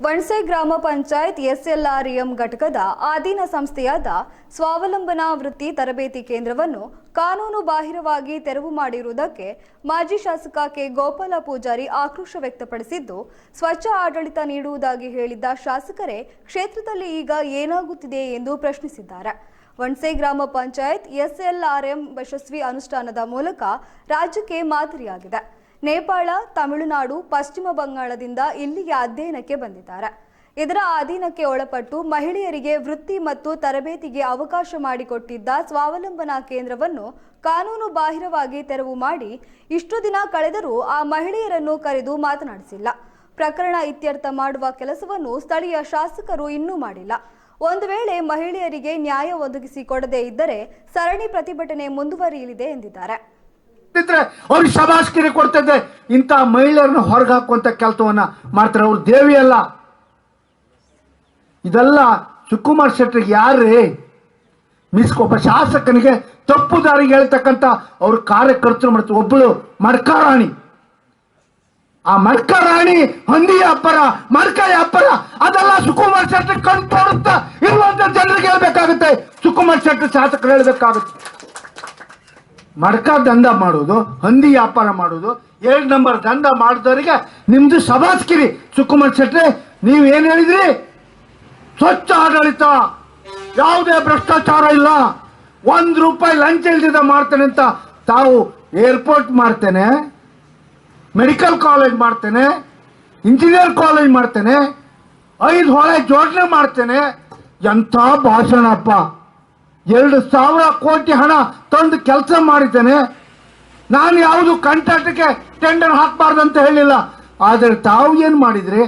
ವಣಸೆ ಗ್ರಾಮ ಪಂಚಾಯತ್ ಎಸ್ಎಲ್ಆರ್ಎಂ ಘಟಕದ ಅಧೀನ ಸಂಸ್ಥೆಯಾದ ಸ್ವಾವಲಂಬನಾ ವೃತ್ತಿ ತರಬೇತಿ ಕೇಂದ್ರವನ್ನು ಕಾನೂನು ಬಾಹಿರವಾಗಿ ತೆರವು ಮಾಡಿರುವುದಕ್ಕೆ ಮಾಜಿ ಶಾಸಕ ಕೆ ಗೋಪಾಲ ಪೂಜಾರಿ ಆಕ್ರೋಶ ವ್ಯಕ್ತಪಡಿಸಿದ್ದು, ಸ್ವಚ್ಛ ಆಡಳಿತ ನೀಡುವುದಾಗಿ ಹೇಳಿದ್ದ ಶಾಸಕರೇ ಕ್ಷೇತ್ರದಲ್ಲಿ ಈಗ ಏನಾಗುತ್ತಿದೆ ಎಂದು ಪ್ರಶ್ನಿಸಿದ್ದಾರೆ. ವಣಸೆ ಗ್ರಾಮ ಪಂಚಾಯತ್ ಎಸ್ಎಲ್ಆರ್ಎಂ ಯಶಸ್ವಿ ಅನುಷ್ಠಾನದ ಮೂಲಕ ರಾಜ್ಯಕ್ಕೆ ಮಾದರಿಯಾಗಿದೆ. ನೇಪಾಳ, ತಮಿಳುನಾಡು, ಪಶ್ಚಿಮ ಬಂಗಾಳದಿಂದ ಇಲ್ಲಿಗೆ ಅಧ್ಯಯನಕ್ಕೆ ಬಂದಿದ್ದಾರೆ. ಇದರ ಅಧೀನಕ್ಕೆ ಒಳಪಟ್ಟು ಮಹಿಳೆಯರಿಗೆ ವೃತ್ತಿ ಮತ್ತು ತರಬೇತಿಗೆ ಅವಕಾಶ ಮಾಡಿಕೊಟ್ಟಿದ್ದ ಸ್ವಾವಲಂಬನಾ ಕೇಂದ್ರವನ್ನು ಕಾನೂನು ಬಾಹಿರವಾಗಿ ತೆರವು ಮಾಡಿ ಇಷ್ಟು ದಿನ ಕಳೆದರೂ ಆ ಮಹಿಳೆಯರನ್ನು ಕರೆದು ಮಾತನಾಡಿಸಿಲ್ಲ. ಪ್ರಕರಣ ಇತ್ಯರ್ಥ ಮಾಡುವ ಕೆಲಸವನ್ನು ಸ್ಥಳೀಯ ಶಾಸಕರು ಇನ್ನೂ ಮಾಡಿಲ್ಲ. ಒಂದು ವೇಳೆ ಮಹಿಳೆಯರಿಗೆ ನ್ಯಾಯ ಒದಗಿಸಿಕೊಡದೇ ಇದ್ದರೆ ಸರಣಿ ಪ್ರತಿಭಟನೆ ಮುಂದುವರಿಯಲಿದೆ ಎಂದಿದ್ದಾರೆ. ಅವ್ರಿಗೆ ಶಬಾಷ್ಕಿರಿ ಕೊಡ್ತಿದ್ದೆ. ಇಂಥ ಮಹಿಳೆಯರನ್ನ ಹೊರಗೆ ಹಾಕುವಂತ ಕೆಲಸವನ್ನ ಮಾಡ್ತಾರೆ. ಅವ್ರು ದೇವಿ ಅಲ್ಲ. ಇದೆಲ್ಲ ಶಿವಕುಮಾರ್ ಶೆಟ್ಟಿಗೆ ಯಾರೇ ಒಬ್ಬ ಶಾಸಕನಿಗೆ ತಪ್ಪು ದಾರಿಗೆ ಹೇಳ್ತಕ್ಕಂಥ ಅವ್ರ ಕಾರ್ಯಕರ್ತರು ಮಾಡ್ತಾರೆ. ಒಬ್ಬಳು ಮಡ್ಕಾರಾಣಿ, ಆ ಮಡ್ಕಾರಾಣಿ ಹಂದಿ ಅಪ್ಪರ ಮಡ್ಕಾಯಿ ಅಪ್ಪರ ಅದೆಲ್ಲ ಶಿವಕುಮಾರ್ ಶೆಟ್ಟಿ ಕಣ್ ತೋಡುತ್ತಾ ಇರುವಂತ ಜನರಿಗೆ ಹೇಳ್ಬೇಕಾಗುತ್ತೆ. ಶಿವಕುಮಾರ್ ಶೆಟ್ಟಿ ಶಾಸಕರು ಹೇಳ್ಬೇಕಾಗುತ್ತೆ. ಮಡ್ಕ ದಂಧ ಮಾಡೋದು, ಹಂದಿ ವ್ಯಾಪಾರ ಮಾಡೋದು, 2 ನಂಬರ್ ದಂಧ ಮಾಡಿದವರಿಗೆ ನಿಮ್ದು ಶಬಾಷ್ಕಿರಿ. ಶಿವಕುಮಾರ್ ಶೆಟ್ಟಿ ನೀವೇನ್ ಹೇಳಿದ್ರಿ? ಸ್ವಚ್ಛ ಆಡಳಿತ, ಯಾವುದೇ ಭ್ರಷ್ಟಾಚಾರ ಇಲ್ಲ, ₹1 ಲಂಚ ಇಲ್ದಿದ್ದ ಮಾಡ್ತೇನೆ ಅಂತ ತಾವು ಏರ್ಪೋರ್ಟ್ ಮಾಡ್ತೇನೆ, ಮೆಡಿಕಲ್ ಕಾಲೇಜ್ ಮಾಡ್ತೇನೆ, ಇಂಜಿನಿಯರ್ ಕಾಲೇಜ್ ಮಾಡ್ತೇನೆ, 5 ಹೊಳೆ ಜೋಡಣೆ ಮಾಡ್ತೇನೆ. ಎಂಥ ಭಾಷಣಪ್ಪ! 2,000 ಕೋಟಿ ಹಣ ತಂದು ಕೆಲಸ ಮಾಡಿದ್ದೇನೆ. ನಾನು ಯಾವುದು ಕಾಂಟ್ರಾಕ್ಟ್ಗೆ ಟೆಂಡರ್ ಹಾಕಬಾರ್ದು ಅಂತ ಹೇಳಿಲ್ಲ. ಆದರೆ ತಾವು ಏನ್ ಮಾಡಿದ್ರಿ?